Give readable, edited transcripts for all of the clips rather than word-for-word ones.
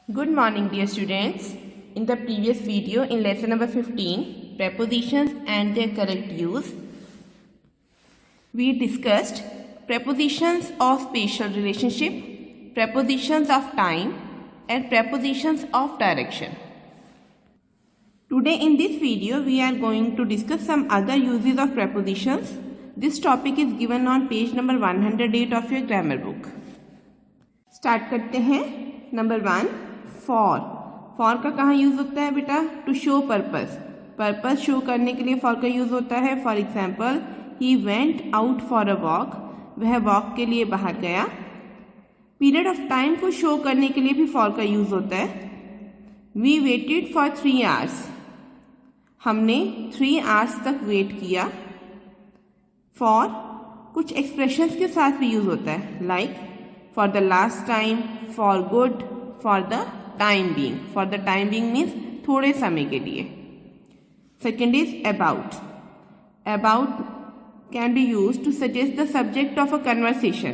Good morning, dear students. In the previous video, in lesson number 15, prepositions and their correct use, we discussed prepositions of spatial relationship, prepositions of time, and prepositions of direction. Today in this video, we are going to discuss some other uses of prepositions. This topic is given on page number 108 of your grammar book. Start करते हैं. Number 1, for. For का कहाँ use होता है बेटा? To show purpose. Purpose show करने के लिए फॉर का यूज होता है. For example, he went out for a walk. वह वॉक के लिए बाहर गया. पीरियड ऑफ टाइम को शो करने के लिए भी फॉर का यूज होता है. We waited for 3 hours. हमने 3 hours तक वेट किया. फॉर कुछ एक्सप्रेशंस के साथ भी यूज होता है, like for the last time, for good, for the time being. For the time being means थोड़े समय के लिए. Second is about. About can be use to suggest the subject of a conversation.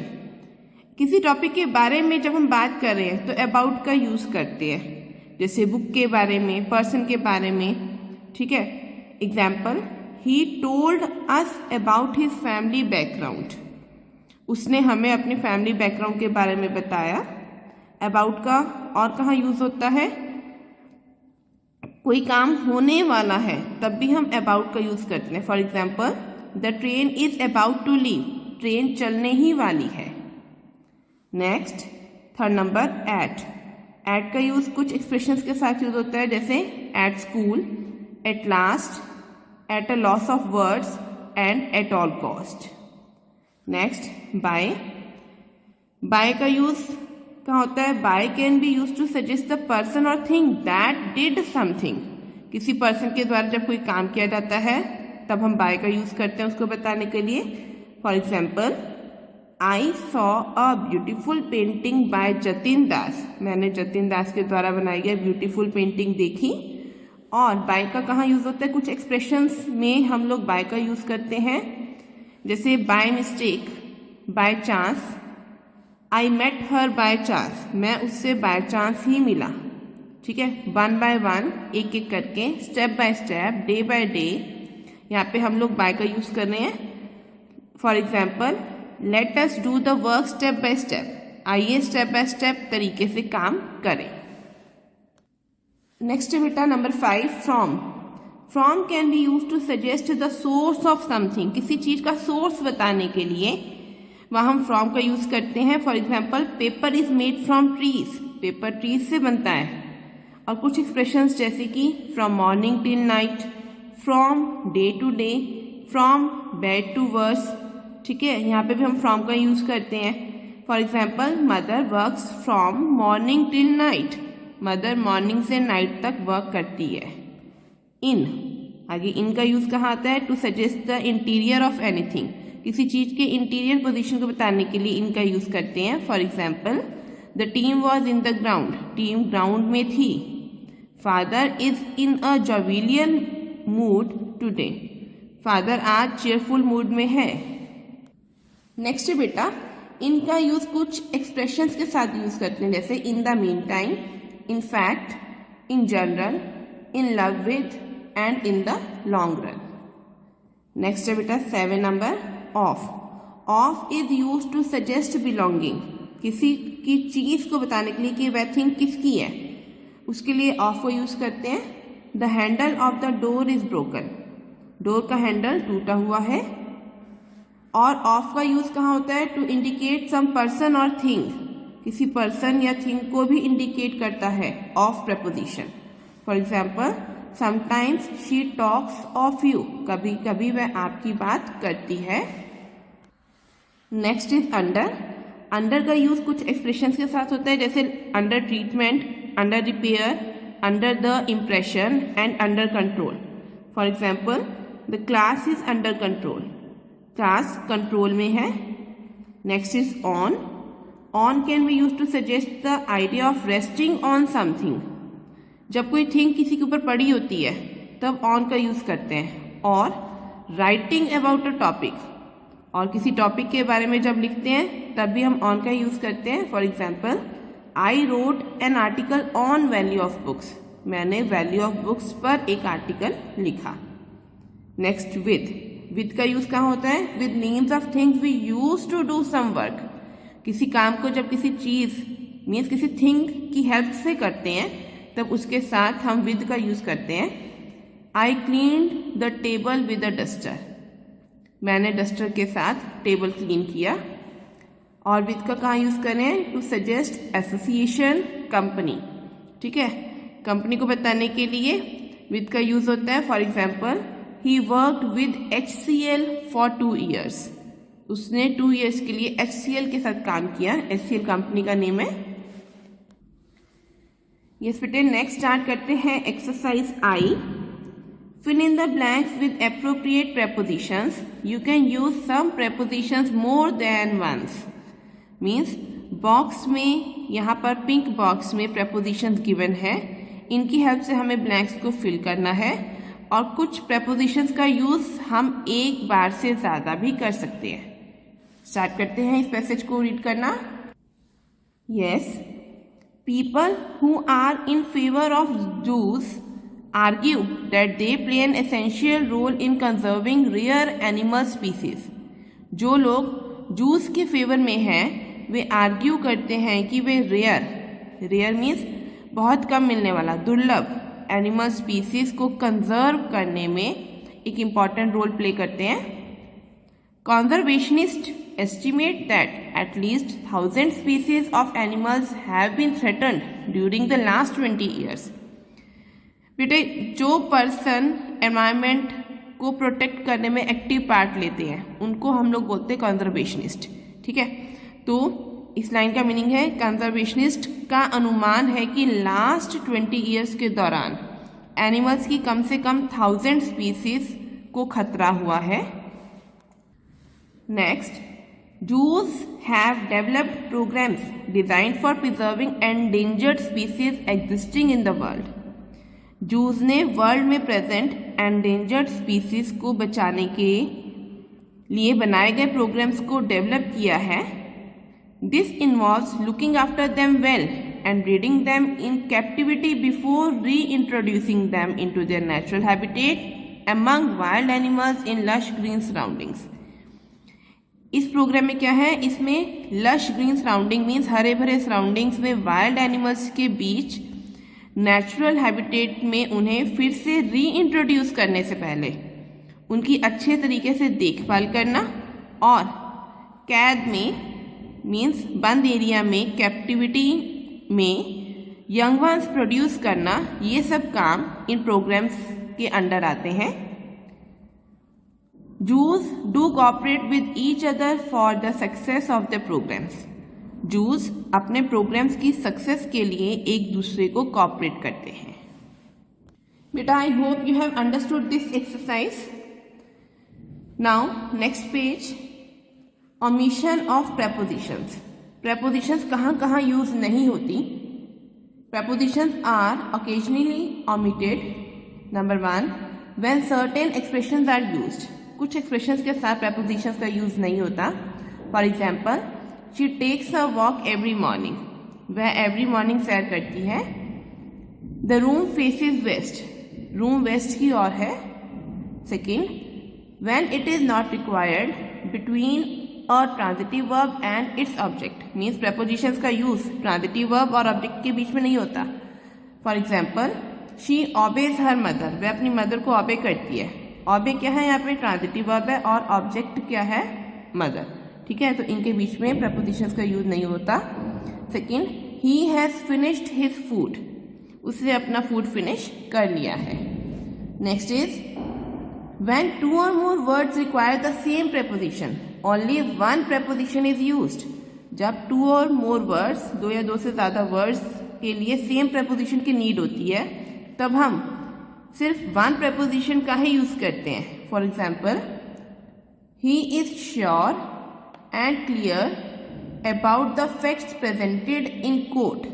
किसी topic के बारे में जब हम बात कर रहे हैं तो अबाउट का यूज करते हैं, जैसे बुक के बारे में, पर्सन के बारे में. ठीक है. Example, he told us about his family background. उसने हमें अपने फैमिली बैकग्राउंड के बारे में बताया. अबाउट का और कहाँ यूज होता है? कोई काम होने वाला है तब भी हम अबाउट का यूज करते हैं. For example, the train is about to leave. Train चलने ही वाली है. Next, third number, at. At का यूज कुछ एक्सप्रेशंस के साथ यूज होता है, जैसे at school, at last, at a loss of words and at all cost. Next, by. By का यूज कहाँ होता है? By can be use to suggest the person और थिंग दैट डिड समथिंग. किसी पर्सन के द्वारा जब कोई काम किया जाता है तब हम बाय का यूज करते हैं उसको बताने के लिए. For example, I saw a beautiful painting by Jatin Das. मैंने जतिन दास के द्वारा बनाई गई ब्यूटीफुल पेंटिंग देखी. और बाय का कहाँ यूज होता है? कुछ एक्सप्रेशंस में हम लोग बाय का यूज करते हैं, जैसे by mistake, by chance. I met her by chance. मैं उससे बाय चांस ही मिला. ठीक है. 1 by 1, एक एक करके, step by step, day by day, यहाँ पे हम लोग बाय का यूज कर रहे हैं. For example, let us do the work step by step. आइए स्टेप बाय स्टेप तरीके से काम करें. नेक्स्ट बेटा number 5, from. From can be use to suggest the source of something. किसी चीज का सोर्स बताने के लिए वहाँ हम फ्रॉम का यूज करते हैं. For example, paper is made from trees. Paper trees से बनता है. और कुछ एक्सप्रेशंस जैसे कि from morning till night, from day to day, from bed to worse. ठीक है. यहाँ पे भी हम फ्रॉम का यूज करते हैं. For example, mother works from morning till night. Mother morning से नाइट तक वर्क करती है. इन. आगे इन का यूज कहाँ आता है? To suggest the interior of anything. किसी चीज के इंटीरियर पोजीशन को बताने के लिए इनका यूज करते हैं. For example, the team was in the ground. Team ground में थी. Father is in a jovial mood today. Father आज चेयरफुल मूड में है. नेक्स्ट बेटा, इनका यूज कुछ एक्सप्रेशंस के साथ यूज करते हैं, जैसे in the meantime, in fact, in general, in love with and in the long run. Next है बेटा 7 number, of. Of is use to suggest belonging. किसी की चीज को बताने के लिए कि वह थिंग किसकी है, उसके लिए ऑफ को यूज करते हैं. The handle of the door is broken. Door का हैंडल टूटा हुआ है. और ऑफ का यूज कहाँ होता है? टू इंडिकेट सम पर्सन और थिंग. किसी पर्सन या थिंग को भी इंडिकेट करता है of preposition. For example, sometimes she talks of you. कभी कभी वह आपकी बात करती है. Next is under. अंडर का यूज कुछ एक्सप्रेशंस के साथ होता है, जैसे under treatment, under repair, under the impression and under control. For example, the class is under control. Class control में है. Next is on. On can be use to suggest the idea of resting on something. जब कोई thing किसी के ऊपर पड़ी होती है तब ऑन का यूज करते हैं. और राइटिंग अबाउट अ टॉपिक. और किसी टॉपिक के बारे में जब लिखते हैं तब भी हम ऑन का यूज करते हैं. For example, I wrote an article on value of books, मैंने वैल्यू ऑफ बुक्स पर एक आर्टिकल लिखा। नेक्स्ट विद का यूज कहाँ होता है? With names of things we use to do some work. किसी काम को जब किसी चीज मीन्स किसी थिंग की हेल्प से करते हैं तब उसके साथ हम विद का यूज करते हैं। I cleaned the table with a duster, मैंने डस्टर के साथ टेबल क्लीन किया। और विद का कहाँ यूज करें? टू सजेस्ट एसोसिएशन, कंपनी, ठीक है, कंपनी को बताने के लिए विद का यूज होता है। For example, he worked with HCL for 2 years, उसने 2 years के लिए HCL के साथ काम किया। HCL कंपनी का नेम है। यस बेटे, नेक्स्ट स्टार्ट करते हैं exercise I. Fill in the blanks with appropriate prepositions. You can use some prepositions more than once. Means box में, यहाँ पर पिंक बॉक्स में prepositions given है, इनकी हेल्प से हमें ब्लैंक्स को फिल करना है। और कुछ prepositions का यूज हम एक बार से ज़्यादा भी कर सकते हैं। स्टार्ट करते हैं इस पैसेज को रीड करना। Yes, people who are in favor of Jews argue that they play an essential role in conserving rare animal species. जो लोग जूस के फेवर में हैं वे आर्ग्यू करते हैं कि वे रेयर मीन्स बहुत कम मिलने वाला, दुर्लभ एनिमल स्पीसीज को कंजर्व करने में एक इम्पॉर्टेंट रोल प्ले करते हैं। Conservationists estimate that at least 1,000 species of animals have been threatened during the last 20 years. बेटे, जो पर्सन एनवायरनमेंट को प्रोटेक्ट करने में एक्टिव पार्ट लेते हैं उनको हम लोग बोलते हैं कंजर्वेशनिस्ट, ठीक है। तो इस लाइन का मीनिंग है कंजर्वेशनिस्ट का अनुमान है कि लास्ट 20 years के दौरान एनिमल्स की कम से कम 1,000 स्पीसीज को खतरा हुआ है। Next, zoos have developed programmes designed for preserving endangered species existing in the world. Zoos ने वर्ल्ड में प्रेजेंट एंडेंजर्ड स्पीसीज को बचाने के लिए बनाए गए प्रोग्राम्स को डेवलप किया है। This involves looking after them well and breeding them in captivity before reintroducing them into their natural habitat among wild animals in lush green surroundings. इस प्रोग्राम में क्या है? इसमें लश ग्रीन सराउंडिंग मीन्स हरे भरे surroundings में wild animals के बीच natural habitat में उन्हें फिर से री इंट्रोड्यूस करने से पहले उनकी अच्छे तरीके से देखभाल करना और कैद में मीन्स बंद एरिया में कैप्टिविटी में यंग वंस प्रोड्यूस करना, ये सब काम इन प्रोग्राम्स के अंडर आते हैं। Jews do cooperate with each other for the success of the programmes. Jews अपने प्रोग्राम्स की सक्सेस के लिए एक दूसरे को कोऑपरेट करते हैं। बेटा, I hope you have understood this exercise. Now next page, omission of prepositions. Prepositions कहाँ कहाँ यूज नहीं होती? Prepositions are occasionally omitted. Number 1, when certain expressions are used. कुछ एक्सप्रेशंस के साथ प्रेपोजिशंस का यूज नहीं होता। For example, she takes a walk every morning, वह एवरी मॉर्निंग सैर करती है। The room faces west, room west की ओर है। Second, when it is not required between a transitive verb and its object means prepositions का use transitive verb और object के बीच में नहीं होता। For example, she obeys her mother, वह अपनी मदर को ऑबे करती है। ऑबे क्या है? यहाँ पे ट्रांजिटिव वर्ब है और ऑब्जेक्ट क्या है? मदर, ठीक है। तो इनके बीच में प्रेपोजिशंस का यूज नहीं होता। Second, he has finished his food, उसने अपना फूड फिनिश कर लिया है। Next is when 2 or more words require the same preposition, only one preposition is used. जब 2 or more words, 2 या 2 से ज़्यादा वर्ड्स के लिए सेम प्रेपोजिशन की नीड होती है तब हम सिर्फ 1 प्रेपोजिशन का ही यूज करते हैं। For example, he is sure and clear about the facts presented in court,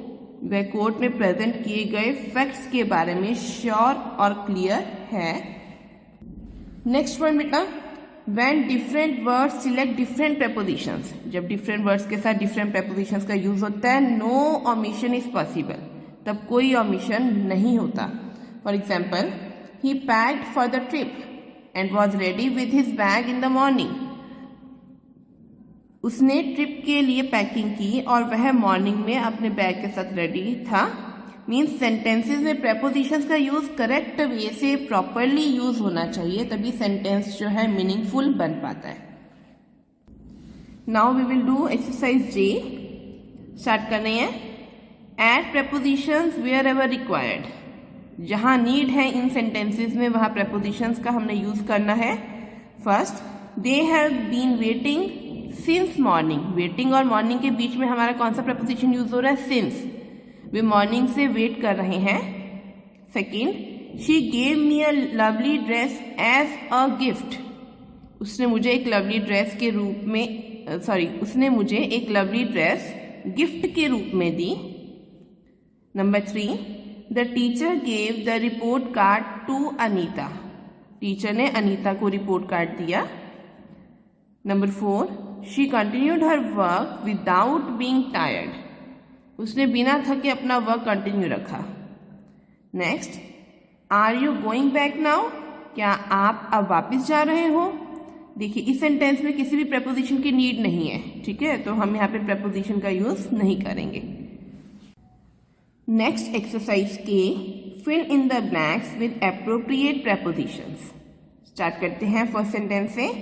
वह कोर्ट में प्रेजेंट किए गए फैक्ट्स के बारे में श्योर और क्लियर है। नेक्स्ट पॉइंट बेटा, when different words select different prepositions, जब different words के साथ different prepositions का use होता है, no omission is possible, तब कोई omission नहीं होता. For example, he packed for the trip and was ready with his bag in the morning. उसने ट्रिप के लिए पैकिंग की और वह मॉर्निंग में अपने बैग के साथ रेडी था. मीन्स सेंटेंसेस में प्रेपोजिशंस का यूज करेक्ट वे से प्रॉपरली यूज होना चाहिए, तभी सेंटेंस जो है मीनिंगफुल बन पाता है. Now we will do exercise J. Start करने हैं. Add prepositions wherever required. जहां नीड है इन सेंटेंसेस में वहां प्रेपोजिशंस का हमने यूज करना है. First, they have been waiting since morning. Waiting और मॉर्निंग के बीच में हमारा कौन सा प्रेपोजिशन यूज हो रहा है? सिंस. वे मॉर्निंग से वेट कर रहे हैं. Second, she gave me a lovely dress as a gift. उसने मुझे एक लवली ड्रेस के रूप में उसने मुझे एक लवली ड्रेस गिफ्ट के रूप में दी. Number 3, the teacher gave the report card to Anita. Teacher ने अनीता को रिपोर्ट कार्ड दिया. Number 4, she continued her work without being tired. उसने बिना थके अपना वर्क कंटिन्यू रखा. Next, are you going back now. क्या आप अब वापस जा रहे हो? देखिए, इस सेंटेंस में किसी भी प्रेपोजिशन की नीड नहीं है, ठीक है, तो हम यहाँ पे प्रेपोजिशन का यूज नहीं करेंगे. नेक्स्ट एक्सरसाइज के, fill in the blanks with appropriate prepositions. Start करते हैं फर्स्ट सेंटेंस से.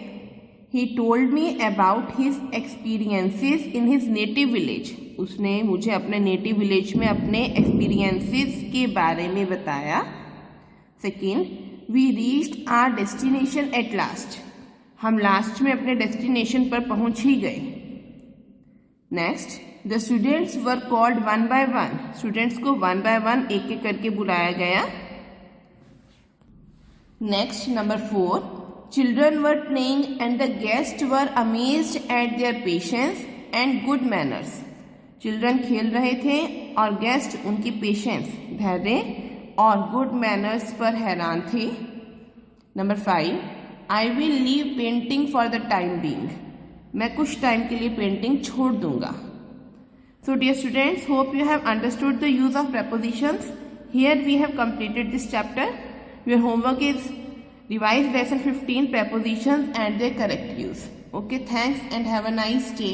He told me about his experiences in his native village. उसने मुझे अपने नेटिव विलेज में अपने एक्सपीरियंसेस के बारे में बताया. Second, we reached our destination at last. हम लास्ट में अपने डेस्टिनेशन पर पहुंच ही गए. Next, the students were called one by one. Students को one by one एक एक करके बुलाया गया. Next, number 4, children were playing and the guests were amazed at their patience and good manners. Children खेल रहे थे और गेस्ट उनकी पेशेंस, धैर्य और गुड मैनर्स पर हैरान थे. Number 5, I will leave painting for the time being. मैं कुछ टाइम के लिए पेंटिंग छोड़ दूंगा. So dear students, hope you have understood the use of prepositions. Here we have completed this chapter. Your homework is revise lesson 15 prepositions and their correct use. Okay, thanks and have a nice day.